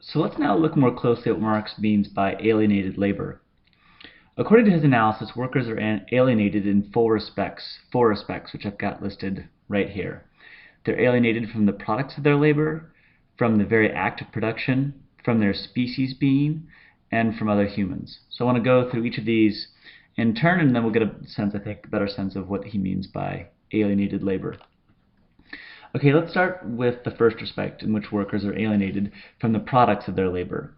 So let's now look more closely at what Marx means by alienated labor. According to his analysis, workers are alienated in four respects, which I've got listed right here. They're alienated from the products of their labor, from the very act of production, from their species being, and from other humans. So I want to go through each of these in turn, and then we'll get a better sense of what he means by alienated labor. Okay, let's start with the first respect in which workers are alienated from the products of their labor.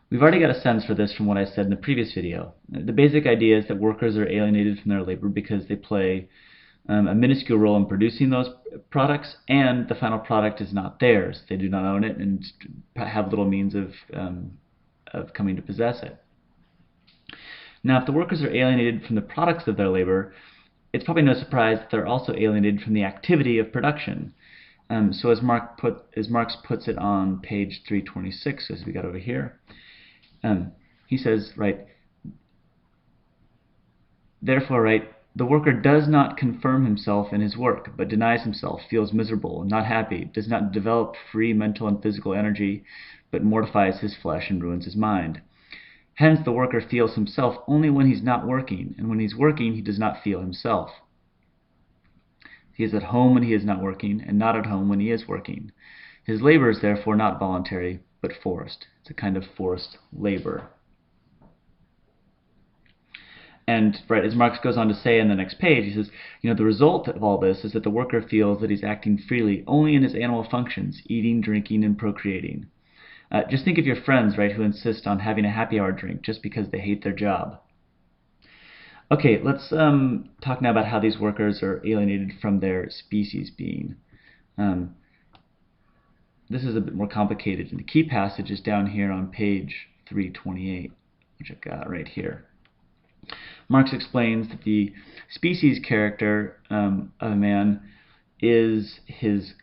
We've already got a sense for this from what I said in the previous video. The basic idea is that workers are alienated from their labor because they play a minuscule role in producing those products, and the final product is not theirs. They do not own it and have little means of coming to possess it. Now, if the workers are alienated from the products of their labor, it's probably no surprise that they're also alienated from the activity of production. So as Marx puts it on page 326, as we got over here, he says, right, therefore, right, the worker does not confirm himself in his work, but denies himself, feels miserable, not happy, does not develop free mental and physical energy, but mortifies his flesh and ruins his mind. Hence, the worker feels himself only when he's not working, and when he's working, he does not feel himself. He is at home when he is not working, and not at home when he is working. His labor is therefore not voluntary, but forced. It's a kind of forced labor. And right, as Marx goes on to say in the next page, he says, the result of all this is that the worker feels that he's acting freely only in his animal functions, eating, drinking, and procreating. Just think of your friends, right, who insist on having a happy hour drink just because they hate their job. Okay, let's talk now about how these workers are alienated from their species being. This is a bit more complicated, and the key passage is down here on page 328, which I've got right here. Marx explains that the species character of a man is his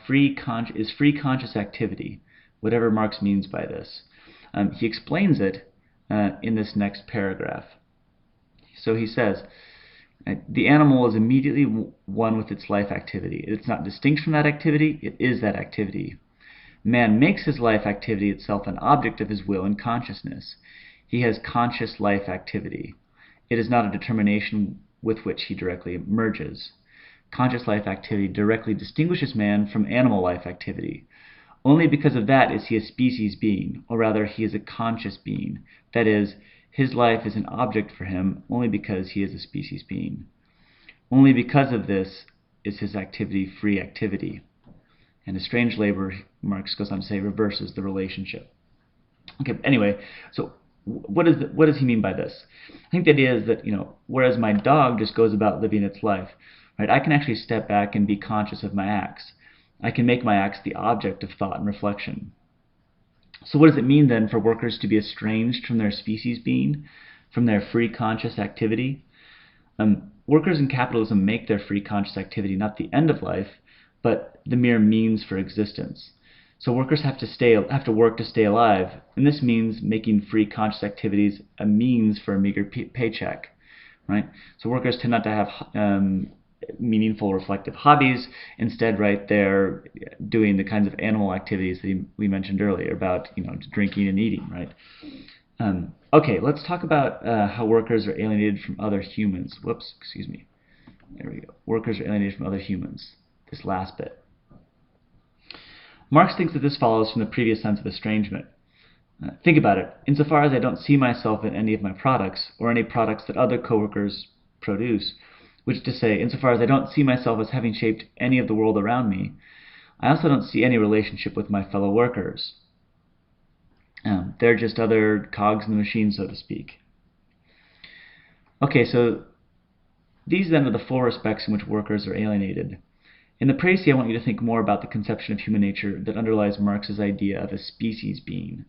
free conscious activity, whatever Marx means by this. He explains it in this next paragraph. So he says, the animal is immediately one with its life activity. It's not distinct from that activity, it is that activity. Man makes his life activity itself an object of his will and consciousness. He has conscious life activity. It is not a determination with which he directly merges. Conscious life activity directly distinguishes man from animal life activity. Only because of that is he a species being, or rather he is a conscious being. That is, his life is an object for him only because he is a species being. Only because of this is his activity free activity. And a strange labor, Marx goes on to say, reverses the relationship. Okay, anyway, so what does he mean by this? I think the idea is that, whereas my dog just goes about living its life, right, I can actually step back and be conscious of my acts. I can make my acts the object of thought and reflection. So what does it mean then for workers to be estranged from their species being, from their free conscious activity? Workers in capitalism make their free conscious activity not the end of life, but the mere means for existence. So workers have to work to stay alive, and this means making free conscious activities a means for a meager paycheck, right? So workers tend not to have meaningful reflective hobbies. Instead, right, they're doing the kinds of animal activities that we mentioned earlier about drinking and eating, right? Okay, let's talk about how workers are alienated from other humans. Whoops, excuse me. There we go. Workers are alienated from other humans. This last bit. Marx thinks that this follows from the previous sense of estrangement. Think about it. Insofar as I don't see myself in any of my products, or any products that other coworkers produce, which is to say, insofar as I don't see myself as having shaped any of the world around me, I also don't see any relationship with my fellow workers. They're just other cogs in the machine, so to speak. Okay, so these then are the four respects in which workers are alienated. In the précis, I want you to think more about the conception of human nature that underlies Marx's idea of a species being.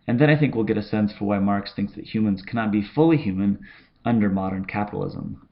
And then I think we'll get a sense for why Marx thinks that humans cannot be fully human under modern capitalism.